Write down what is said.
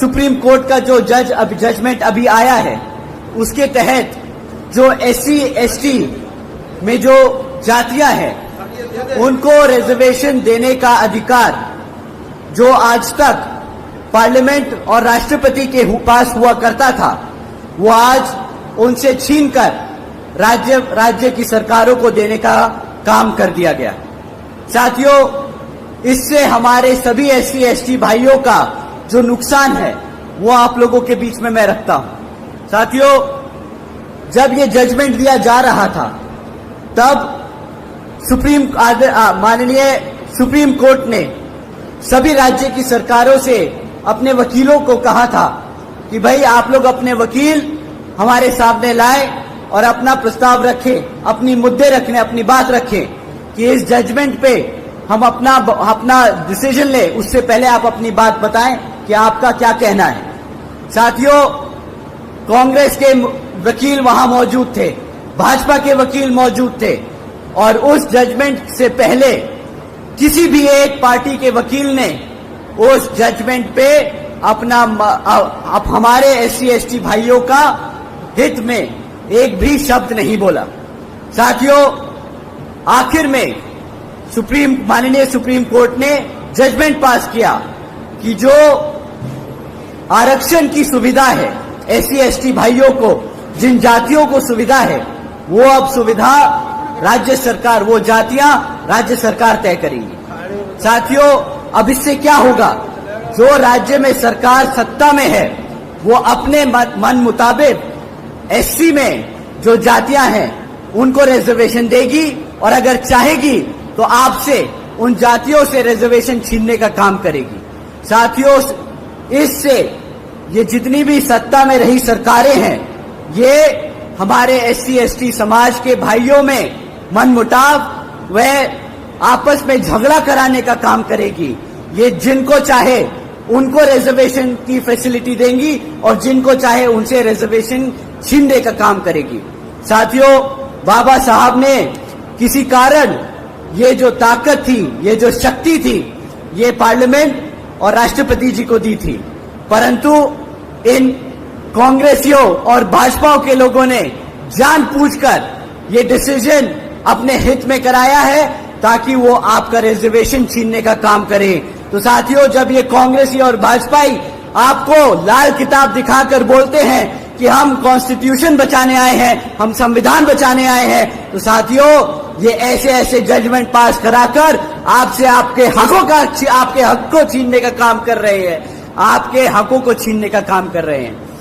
Supreme court का जो judgement अभी आया है, उसके तहत जो SC ST में जो जातियां हैं उनको रिजर्वेशन देने का अधिकार जो आज तक पार्लियामेंट और राष्ट्रपति के पास हुआ करता था, वो आज उनसे छीनकर राज्य की सरकारों को देने का काम कर दिया गया। साथियों, इससे हमारे सभी SC ST भाइयों का जो नुकसान है वो आप लोगों के बीच में मैं रखता हूं। साथियों, जब ये जजमेंट दिया जा रहा था तब माननीय सुप्रीम कोर्ट ने सभी राज्य की सरकारों से अपने वकीलों को कहा था कि भाई आप लोग अपने वकील हमारे सामने लाए और अपना प्रस्ताव रखें, अपनी मुद्दे रखें, अपनी बात रखें कि इस जजमेंट पे हम अपना डिसीजन ले, उससे पहले आप अपनी बात बताएं कि आपका क्या कहना है। साथियों, कांग्रेस के वकील वहां मौजूद थे, भाजपा के वकील मौजूद थे और उस जजमेंट से पहले किसी भी एक पार्टी के वकील ने उस जजमेंट पे हमारे SC ST भाइयों का हित में एक भी शब्द नहीं बोला। साथियों, आखिर में माननीय सुप्रीम कोर्ट ने जजमेंट पास किया कि जो आरक्षण की सुविधा है SC ST भाइयों को, जिन जातियों को सुविधा है, वो अब सुविधा राज्य सरकार, वो जातियां राज्य सरकार तय करेंगी। साथियों, अब इससे क्या होगा, जो राज्य में सरकार सत्ता में है वो अपने मन मुताबिक SC में जो जातियां हैं उनको रिजर्वेशन देगी और अगर चाहेगी तो आपसे उन जातियों से रिजर्वेशन छीनने का काम करेगी। साथियों, इससे ये जितनी भी सत्ता में रही सरकारें हैं, ये हमारे SC ST समाज के भाइयों में मनमुटाव व आपस में झगड़ा कराने का काम करेगी। ये जिनको चाहे उनको रिजर्वेशन की फैसिलिटी देंगी और जिनको चाहे उनसे रिजर्वेशन छीनने का काम करेगी। साथियों, बाबा साहब ने किसी कारण ये जो ताकत थी, ये जो शक्ति थी, ये पार्लियामेंट और राष्ट्रपति जी को दी थी, परंतु इन कांग्रेसियों और भाजपा के लोगों ने जानबूझकर ये डिसीजन अपने हित में कराया है ताकि वो आपका रिजर्वेशन छीनने का काम करे। तो साथियों, जब ये कांग्रेसी और भाजपाई आपको लाल किताब दिखाकर बोलते हैं कि हम कॉन्स्टिट्यूशन बचाने आए हैं, हम संविधान बचाने आए हैं, तो साथियों, ये ऐसे जजमेंट पास कराकर आपसे आपके हक को छीनने का काम कर रहे हैं, आपके हकों को छीनने का काम कर रहे हैं।